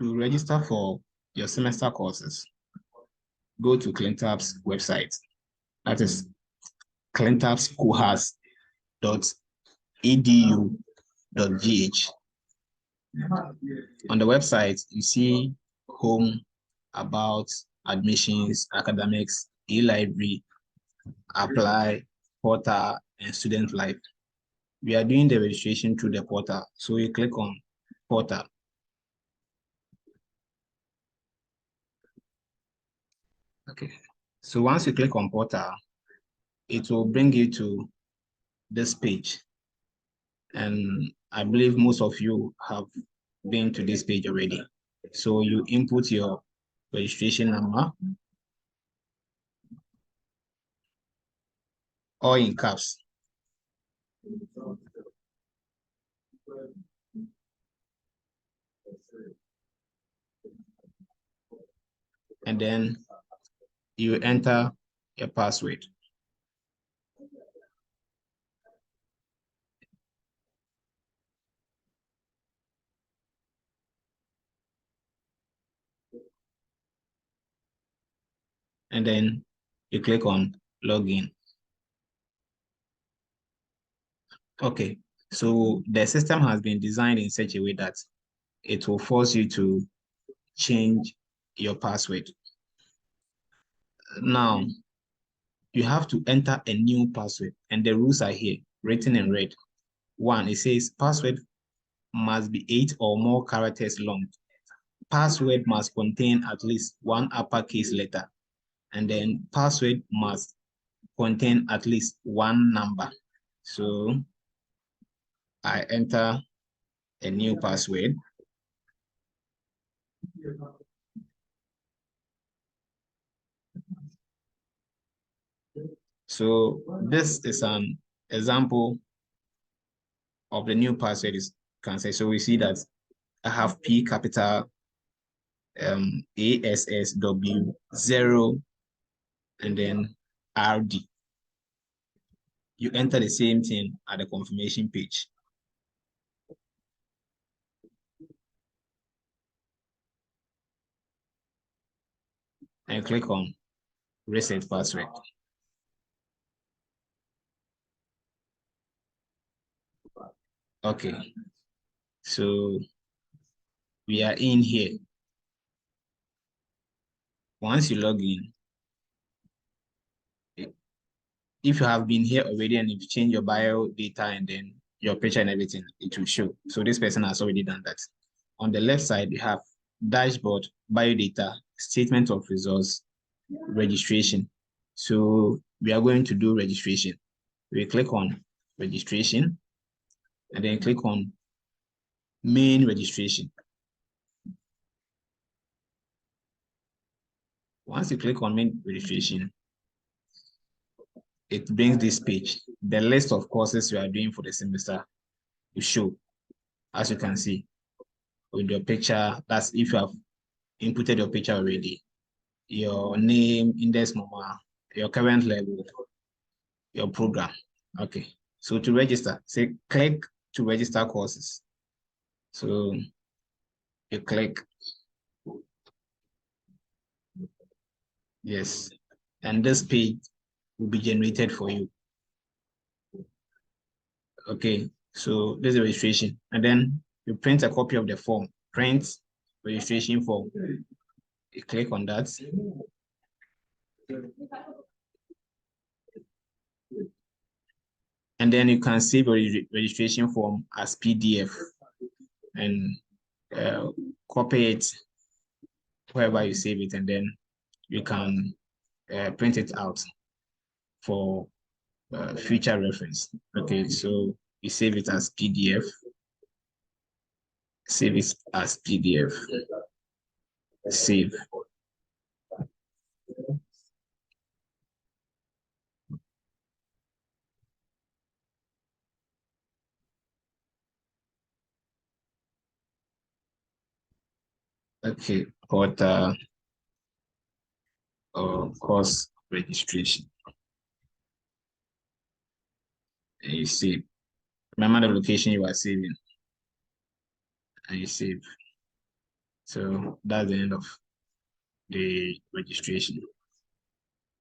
To register for your semester courses, go to Clintab's website. That is clintabscohas.edu.gh. On the website, you see home, about, admissions, academics, e-library, apply, portal, and student life. We are doing the registration through the portal. So you click on portal. Okay. So once you click on portal, it will bring you to this page. And I believe most of you have been to this page already. So you input your registration number, all in caps. And then you enter your password. And then you click on login. Okay, so the system has been designed in such a way that it will force you to change your password. Now, you have to enter a new password, and the rules are here, written in red. One, it says password must be 8 or more characters long. Password must contain at least one uppercase letter, and then password must contain at least one number. So I enter a new password. So this is an example of the new password is can say. So we see that I have P capital ASSW 0 and then RD. You enter the same thing at the confirmation page. And click on reset password. Okay, so we are in here. Once you log in, if you have been here already and you've changed your bio data and then your picture and everything, it will show. So this person has already done that. On the left side, you have dashboard, bio data, statement of results, registration. So we are going to do registration. We click on registration and then click on main registration. Once you click on main registration, it brings this page. The list of courses you are doing for the semester will show, as you can see, with your picture. That's if you have inputted your picture already, your name, index number, your current level, your program. Okay, so to register, say click to register courses. So you click, yes, and this page will be generated for you. Okay, so this is the registration, and then you print a copy of the form, print registration form. You click on that. And then you can save your registration form as PDF and copy it wherever you save it, and then you can print it out for future reference. Okay, so you save it as PDF. Save it as PDF. Save. Okay, portal or course registration. And you save. Remember the location you are saving. And you save. So that's the end of the registration.